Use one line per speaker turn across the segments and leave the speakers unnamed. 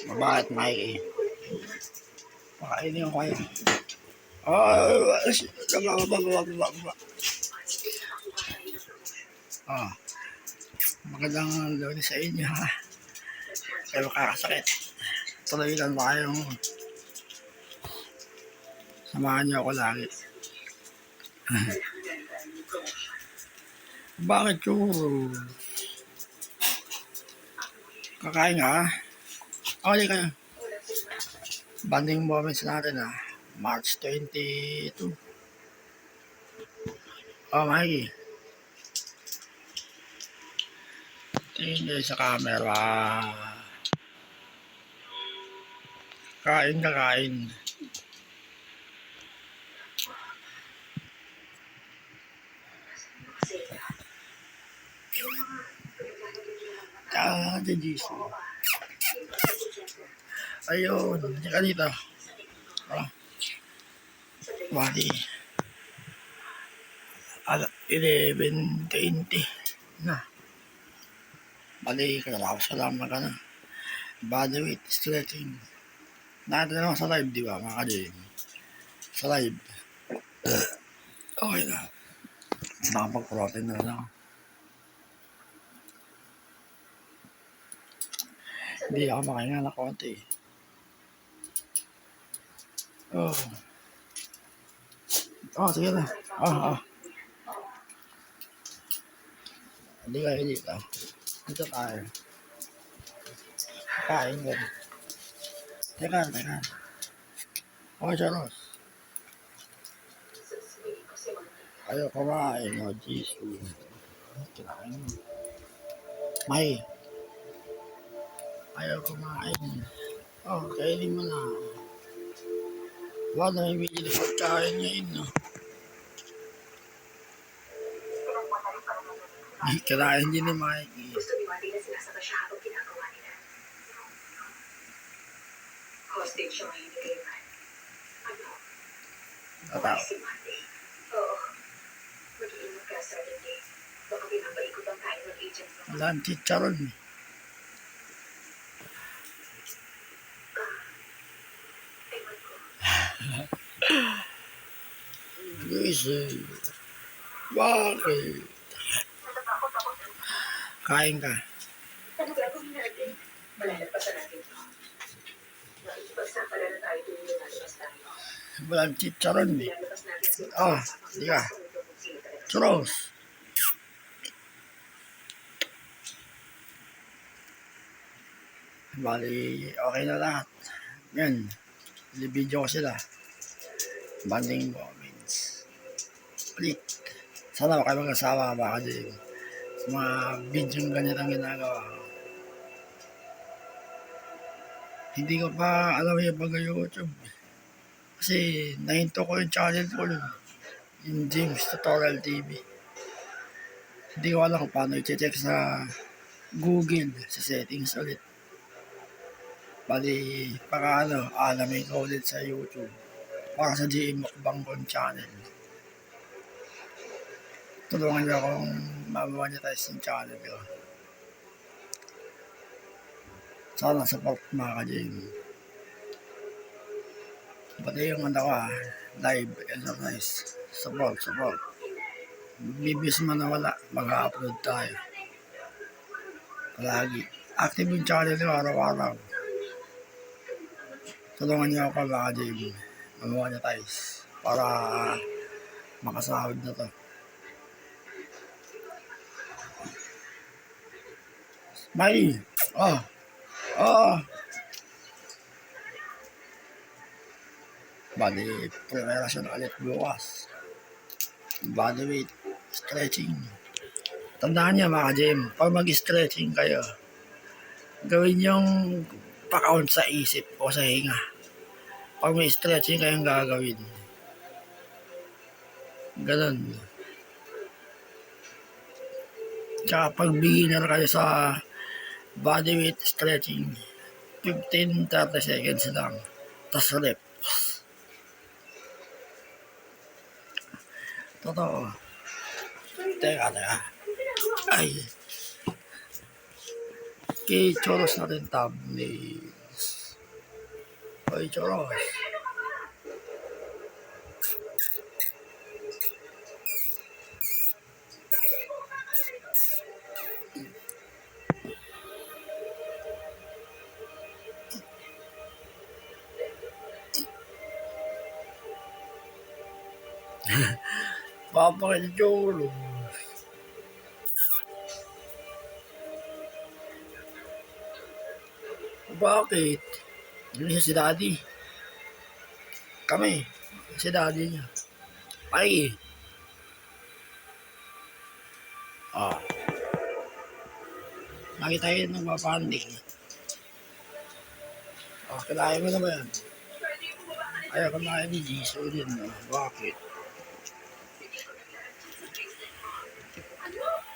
Bakit, Mikey? Pakainin ko kayo. Ah, magandang luni sa inyo, ha? Kayo makakasakit. Tuloy lang ba kayong samahan niyo ako lagi? Bakit yung kakain ka? Okay kayo. Banding moments natin, ha? March 22. Oh, Mikey. Tingin kayo sa camera. Kain ka, kain. Jesus. Ayun, hindi ka dito. Oh. Bali. 11:20 na. Bali, katapos ka lang na ka na. Body weight stretching. Nakita naman sa live, di ba, mga ka-gym? Sa live. Okay na. Nakapag-protein na lang. Hindi ako makahinga na konti. Oh. Oh, sige na. Oh. Hindi kayo dito. Dito tayo. Kain ko. Teka. Okay, Charles. Ayaw kumain. Oh, Jesus. Kinain mo. May. Ayaw kumain. Oh, kainin mo na. Wala, may bigil pagkain ngayon, no? Kirain din ni Mikey.
Gusto ni Wendy na sinasaka siya habang ginagawa nila. Hostage siya ngayon ni Cayman. Ano?
Tataw.
Si Wendy. Oo. Mag-iingat ka, Sergeant Day. Baka pinapaikot ang tayo ng agent mo.
Wala ang chicharon.
Ewan ko.
Luis, bakit? Kain ka.
Ano gagawin natin? Malalagpasan natin ito. Pagsampada na tayo tuloy na lalabas tayo.
Wala ang chicharon, eh.
Lalabas natin ito.
Oh, di ka. Churros. Bali, okay na lahat. Yan. Video ko sila. Banding moments. Ulit. Sana kayo mag-asawa baka din. Mga video ganyan ang ginagawa. Hindi ko pa alam yung pag-YouTube. Kasi nahinto ko yung channel ko. Yung James Tutorial TV. Hindi ko alam kung paano i-check sa Google sa settings ulit. Bali, para alamin ko ulit sa YouTube. Para sa GM Mukbang channel. Tulungan niyo akong ma-monetize yung channel ko. Sana support mga ka-GM. Pati yung live exercise. Support. Bibis man na wala, mag-upload tayo. Palagi. Active yung channel ko araw-araw. Tulungan niyo ako mga ka-GM. Ma-monetize. Para makasahod na to. May! Oh! Bali, preparasyon ulit bukas. Body weight, stretching. Tandaan niya mga ka-GM, pag mag-stretching kayo, gawin yung pa-count sa isip o sa hinga. Pag may stretching kayong gagawin. Ganun. Tsaka pag beginner kayo sa body weight stretching, 15-30 seconds lang. Tas reps. Totoo. Teka. Ay. Okay, choros natin thumbnails. Oy, Choros. Papakit Choros. Bakit? Yun siya si Daddy. Kami. Si Daddy niya. Ay. Ah. Lagi tayo nagpapanding. Ah, kailangan mo na ba yan? Ayaw kumain ni Jisoo din. Bakit?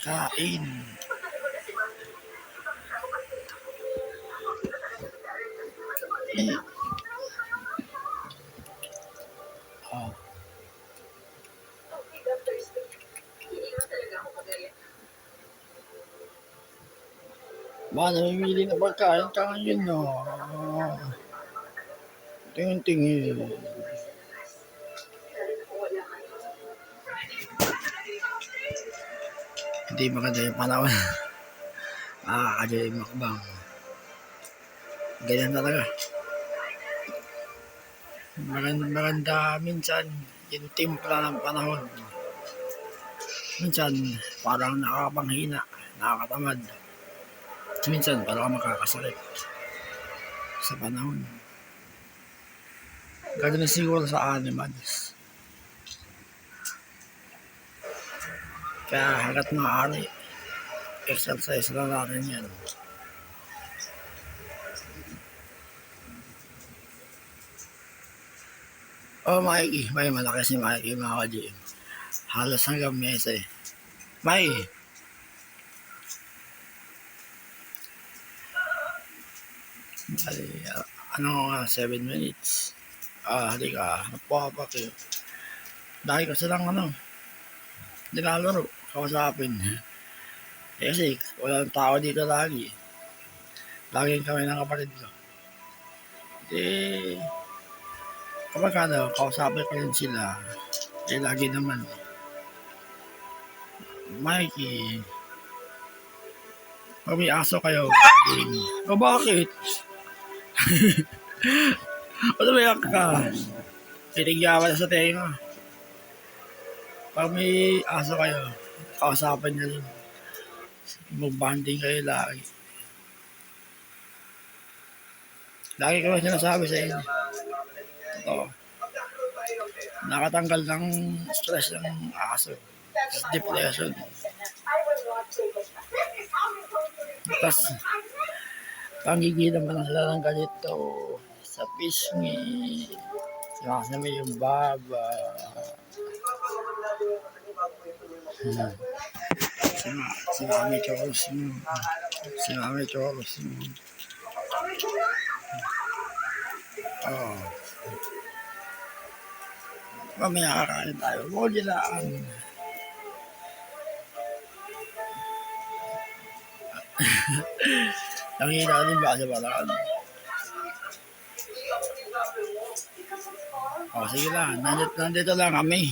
Kain. Ah.
Okay, Dr. Smith. Hindi naman talaga ako magalit.
Ba, namimili na pagkain ka ngayon, no? Ah. Tingin-tingin.
Lalo na kung wala kayo.
Hindi maganda yung panahon. Nakakadya yung makbang. Ganyan talaga. Maganda minsan yung timpla ng panahon. Minsan parang nakakapanghina, nakakatamad. Minsan parang makakasakit sa panahon. Ganoon na siguro sa animals. Kaya hanggat maaari, exercise na natin yan. Oh, Mikey. May malaki si Mikey, mga ka-GM. Halos hanggang mesa eh. Mikey. Bali, ano nga, 7 minutes. Halika, napapakyo. Dahil kasi lang nilalaro, kausapin. Kasi walang tao dito lagi. Laging kami ng kapatid ko. Kapag kausapin ko rin sila, lagi naman. Mikey, pag may aso kayo, o bakit? Ano ba yan ka? Tinigyawan na sa tenga. Pag may aso kayo, kausapan nyo rin. Mag-banding kayo lagi. Lagi ko sinasabi sa inyo. Ito. Nakatanggal ng stress ng aso. Depression. Tapos, pangigilan pa lang sila ng ganito. Sa pisngi. Sinasama yung baba. Si Mami Choros mo. Si Mami Choros mo. Oh. Mamaya kakain tayo. Mojilaan. Nangihina din ba sa balaan? Oh, sige lang. Nandito lang kami.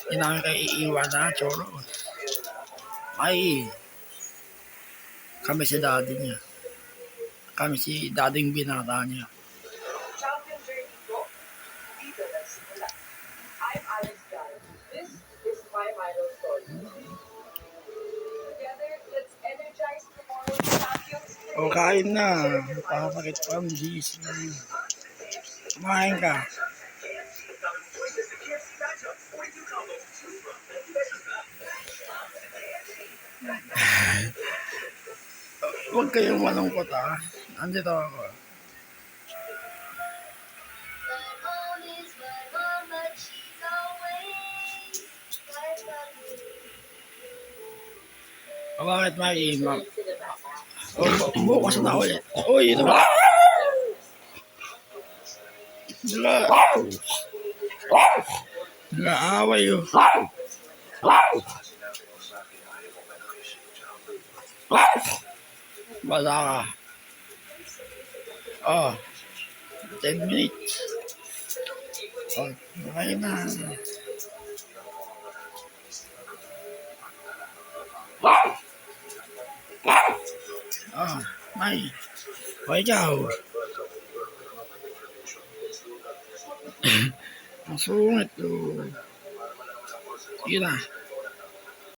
Hindi namin kayo iiwan na, Choros. Ay, kami si daddy niya. Kami si dading binata niya.
Champion Journey Go. Dito nagsimula. I'm Alex Garrett. This is my Milo story. Together, let's energize tomorrow's champions.
O, kain na. Papakit pa ang GC. Kumain ka. Huwag kayong malungkot ha. Nandito ako. Bakit maiimag? Bukas na ulit. Uy, ito ba? Nag-aaway yun. Bala ka. Oh. 10 minutes. Oh, okay na. Oh, may. O ikaw. Ang sungit. Oh. Sige na.